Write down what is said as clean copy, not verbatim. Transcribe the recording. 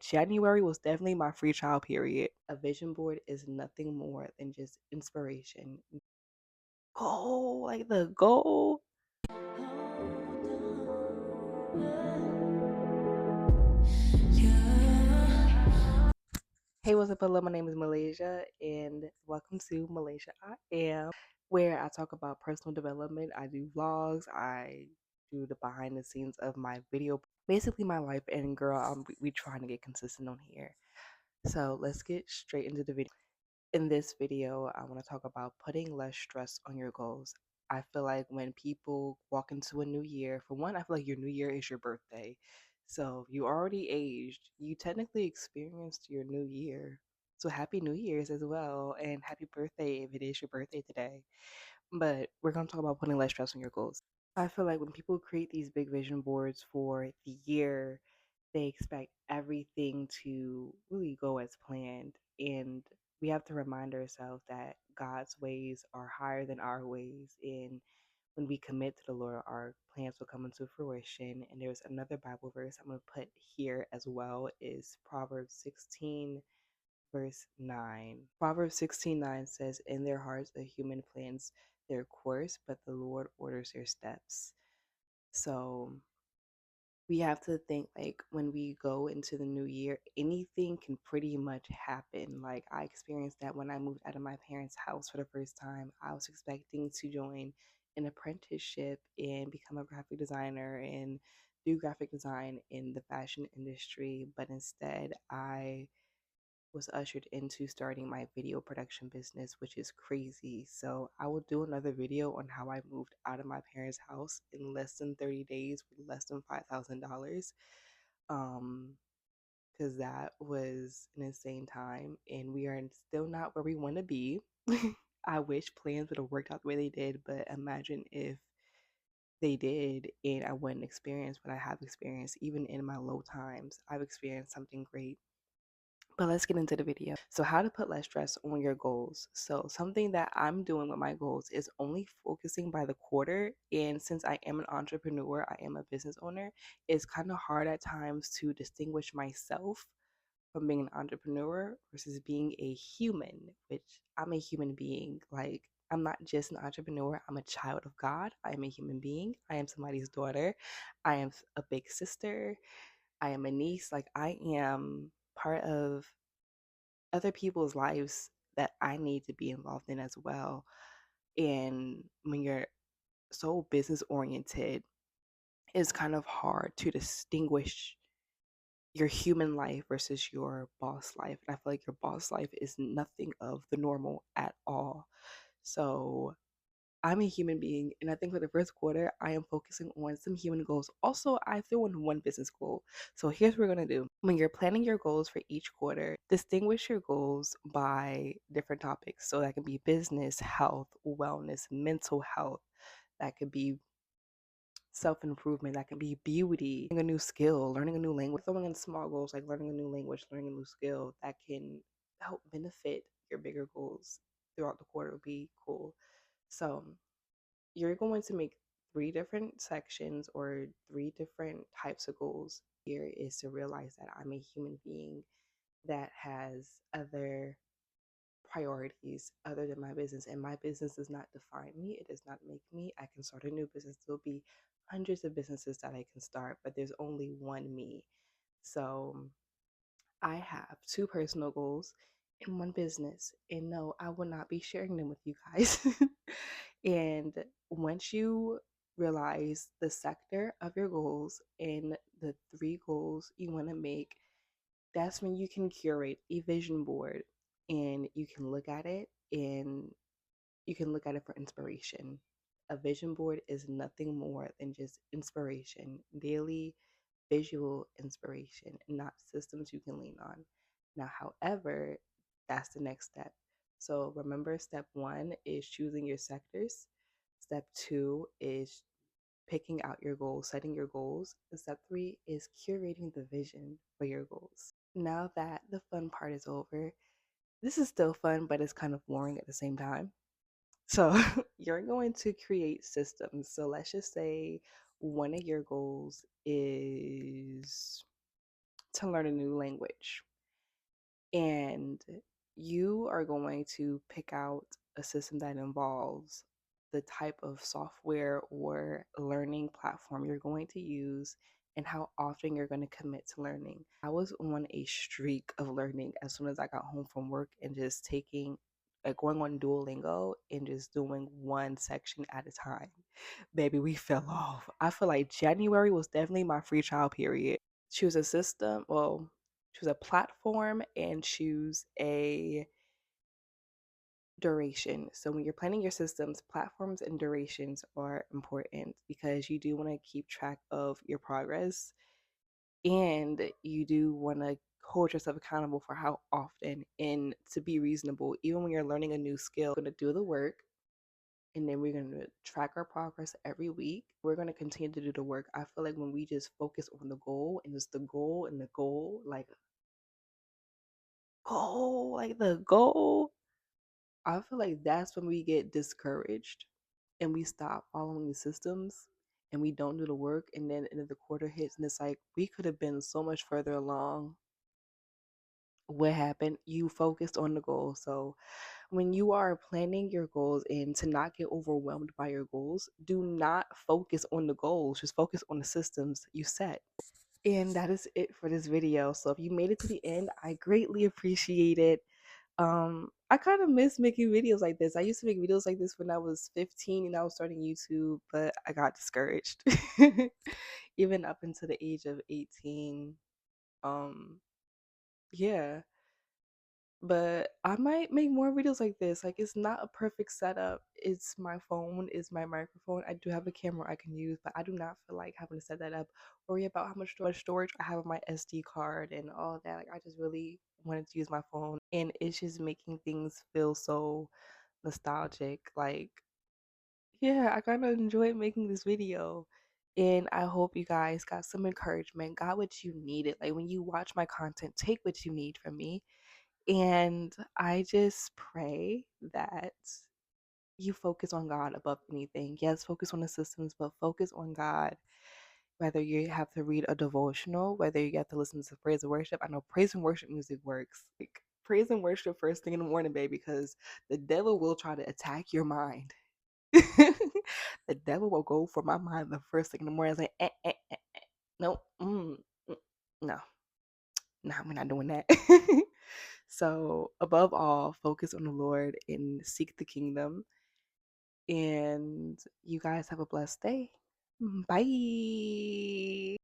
January was definitely my free trial period. A vision board is nothing more than just inspiration. Goal, like the goal. Hey, what's up, hello? My name is Malaysia, and welcome to Malaysia I Am, where I talk about personal development. I do vlogs, I do the behind the scenes of my video, basically my life. And girl, we trying to get consistent on here. So let's get straight into the video. In this video, I want to talk about putting less stress on your goals. I feel like when people walk into a new year, for one, I feel like your new year is your birthday. So you already aged. You technically experienced your new year. So happy New Year's as well. And happy birthday if it is your birthday today. But we're going to talk about putting less stress on your goals. I feel like when people create these big vision boards for the year, they expect everything to really go as planned. And we have to remind ourselves that God's ways are higher than our ways. And when we commit to the Lord, our plans will come into fruition. And there's another Bible verse I'm going to put here as well is Proverbs 16 verse 9. Proverbs 16:9 says, "In their hearts a human plans their course, but the Lord orders their steps." So we have to think like when we go into the new year, anything can pretty much happen. Like I experienced that when I moved out of my parents' house for the first time. I was expecting to join an apprenticeship and become a graphic designer and do graphic design in the fashion industry, but instead I was ushered into starting my video production business, which is crazy. So I will do another video on how I moved out of my parents' house in less than 30 days with less than $5,000. Um, because that was an insane time, and we are still not where we want to be. I wish plans would have worked out the way they did, but imagine if they did and I wouldn't experience what I have experienced. Even in my low times, I've experienced something great. But let's get into the video. So, how to put less stress on your goals. So, something that I'm doing with my goals is only focusing by the quarter. And since I am an entrepreneur, I am a business owner, it's kind of hard at times to distinguish myself from being an entrepreneur versus being a human, which I'm a human being. Like, I'm not just an entrepreneur, I'm a child of God. I am a human being. I am somebody's daughter. I am a big sister. I am a niece. Like, I am part of other people's lives that I need to be involved in as well. And when you're so business oriented, it's kind of hard to distinguish your human life versus your boss life. And I feel like your boss life is nothing of the normal at all. So I'm a human being, and I think for the first quarter, I am focusing on some human goals. Also, I threw in one business goal. So here's what we're gonna do. When you're planning your goals for each quarter, distinguish your goals by different topics. So that can be business, health, wellness, mental health. That could be self improvement. That can be beauty, learning a new skill, learning a new language. Throwing in small goals like learning a new language, learning a new skill that can help benefit your bigger goals throughout the quarter would be cool. So you're going to make three different sections or three different types of goals. Here is to realize that I'm a human being that has other priorities other than my business, and my business does not define me, it does not make me. I can start a new business. There'll be hundreds of businesses that I can start, but there's only one me. So I have two personal goals and one business, and no, I will not be sharing them with you guys. And once you realize the sector of your goals and the three goals you want to make, that's when you can curate a vision board and you can look at it and you can look at it for inspiration. A vision board is nothing more than just inspiration, daily visual inspiration, not systems you can lean on. Now, however, that's the next step. So remember, step one is choosing your sectors. Step two is picking out your goals, setting your goals. And step three is curating the vision for your goals. Now that the fun part is over, this is still fun, but it's kind of boring at the same time. So you're going to create systems. So let's just say one of your goals is to learn a new language. And you are going to pick out a system that involves the type of software or learning platform you're going to use and how often you're going to commit to learning. I was on a streak of learning as soon as I got home from work and just taking like going on Duolingo and just doing one section at a time. Baby, we fell off. I feel like January was definitely my free trial period. Choose a system, well, choose a platform and choose a duration. So when you're planning your systems, platforms and durations are important because you do want to keep track of your progress and you do want to hold yourself accountable for how often and to be reasonable. Even when you're learning a new skill, you're going to do the work and then we're going to track our progress every week. We're going to continue to do the work. I feel like when we just focus on the goal and just the goal and the goal, like the goal, I feel like that's when we get discouraged and we stop following the systems and we don't do the work. And then the quarter hits and it's like, we could have been so much further along. What happened? You focused on the goal. So when you are planning your goals and to not get overwhelmed by your goals, do not focus on the goals, just focus on the systems you set. And that is it for this video. So if you made it to the end, I greatly appreciate it. I kind of miss making videos like this. I used to make videos like this when I was 15 and I was starting YouTube, but I got discouraged. Even up until the age of 18. Um, yeah. But I might make more videos like this. Like it's not a perfect setup. It's my phone, it's my microphone. I do have a camera I can use, but I do not feel like having to set that up. Worry about how much storage I have on my SD card and all that. Like I just really wanted to use my phone and it's just making things feel so nostalgic. Like, yeah, I kind of enjoyed making this video. And I hope you guys got some encouragement, got what you needed. Like when you watch my content, take what you need from me. And I just pray that you focus on God above anything. Yes, focus on the systems, but focus on God. Whether you have to read a devotional, whether you have to listen to praise and worship. I know praise and worship music works. Like praise and worship first thing in the morning, baby, because the devil will try to attack your mind. The devil will go for my mind the first thing in the morning. It's like, no, no, no, we're not doing that. So, above all, focus on the Lord and seek the kingdom. And you guys have a blessed day. Bye.